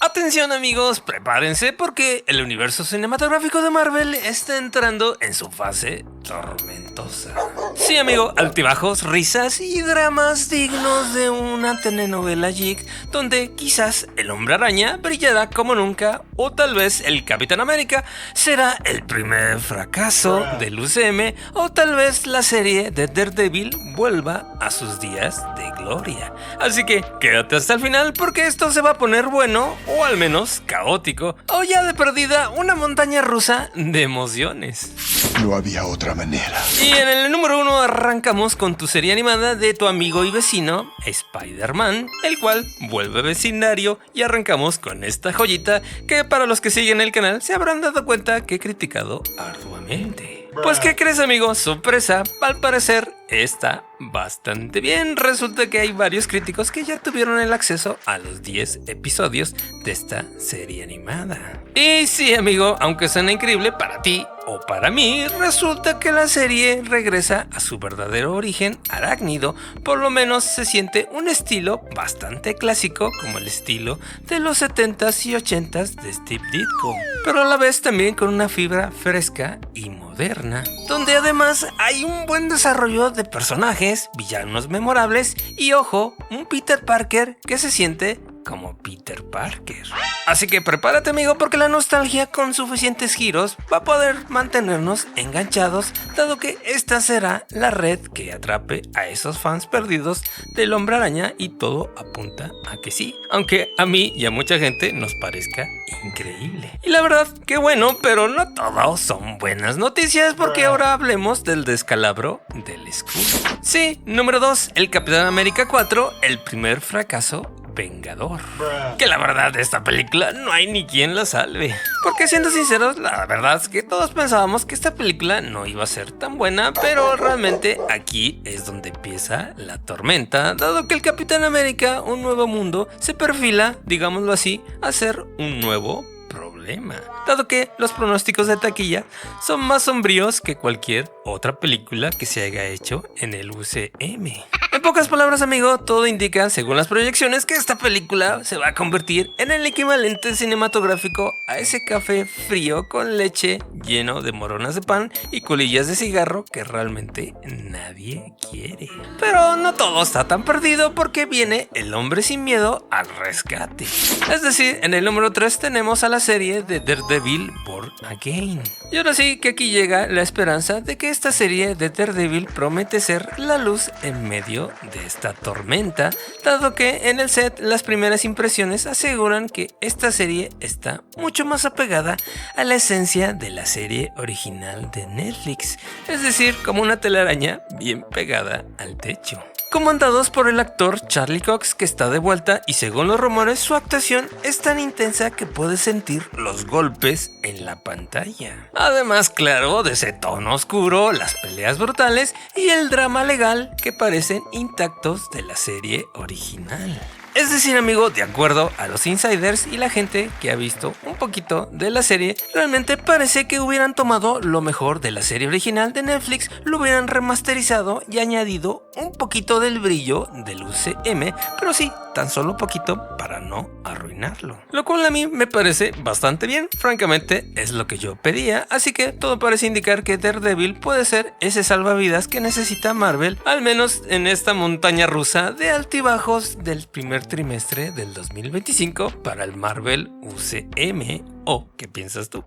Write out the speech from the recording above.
Atención amigos, prepárense porque el universo cinematográfico de Marvel está entrando en su fase tormentosa. Sí amigo, altibajos, risas y dramas dignos de una telenovela geek donde quizás el Hombre Araña brillará como nunca o tal vez el Capitán América será el primer fracaso del UCM o tal vez la serie de Daredevil vuelva a sus días de gloria. Así que quédate hasta el final porque esto se va a poner bueno o al menos caótico o ya de perdida una montaña rusa de emociones. No había otra manera. Y en el número 1 arrancamos con tu serie animada de tu amigo y vecino Spider-Man, el cual vuelve vecindario y arrancamos con esta joyita que para los que siguen el canal se habrán dado cuenta que he criticado arduamente. Pues ¿qué crees amigo? Sorpresa, al parecer está bastante bien. Resulta que hay varios críticos que ya tuvieron el acceso a los 10 episodios de esta serie animada. Y sí amigo, aunque suena increíble para ti o para mí, resulta que la serie regresa a su verdadero origen arácnido. Por lo menos se siente un estilo bastante clásico como el estilo de los 70s y 80s de Steve Ditko, pero a la vez también con una fibra fresca y moderna, donde además hay un buen desarrollo de personajes, villanos memorables y ojo, un Peter Parker que se siente como Peter Parker. Así que prepárate amigo porque la nostalgia con suficientes giros va a poder mantenernos enganchados, dado que esta será la red que atrape a esos fans perdidos del Hombre Araña y todo apunta a que sí, aunque a mí y a mucha gente nos parezca increíble. Y la verdad que bueno, pero no todo son buenas noticias porque ahora hablemos del descalabro del escudo. Sí, número 2, el Capitán América 4, el primer fracaso vengador. Que la verdad de esta película no hay ni quien la salve. Porque siendo sinceros, la verdad es que todos pensábamos que esta película no iba a ser tan buena, pero realmente aquí es donde empieza la tormenta, dado que el Capitán América, un nuevo mundo, se perfila, digámoslo así, a ser un nuevo problema, dado que los pronósticos de taquilla son más sombríos que cualquier otra película que se haya hecho en el UCM. En pocas palabras amigo, todo indica, según las proyecciones, que esta película se va a convertir en el equivalente cinematográfico a ese café frío con leche lleno de moronas de pan y colillas de cigarro que realmente nadie quiere. Pero no todo está tan perdido porque viene el hombre sin miedo al rescate. Es decir, en el número 3 tenemos a la serie de Daredevil Born Again. Y ahora sí que aquí llega la esperanza de que esta serie de Daredevil promete ser la luz en medio de esta tormenta, dado que en el set las primeras impresiones aseguran que esta serie está mucho más apegada a la esencia de la serie original de Netflix, es decir, como una telaraña bien pegada al techo. Comandados por el actor Charlie Cox, que está de vuelta y según los rumores su actuación es tan intensa que puedes sentir los golpes en la pantalla. Además, claro, de ese tono oscuro, las peleas brutales y el drama legal que parecen intactos de la serie original. Es decir amigo, de acuerdo a los insiders y la gente que ha visto un poquito de la serie, realmente parece que hubieran tomado lo mejor de la serie original de Netflix, lo hubieran remasterizado y añadido un poquito del brillo del UCM, pero sí, tan solo poquito para no arruinarlo. Lo cual a mí me parece bastante bien, francamente es lo que yo pedía, así que todo parece indicar que Daredevil puede ser ese salvavidas que necesita Marvel, al menos en esta montaña rusa de altibajos del primer trimestre del 2025 para el Marvel UCM. ¿O qué piensas tú?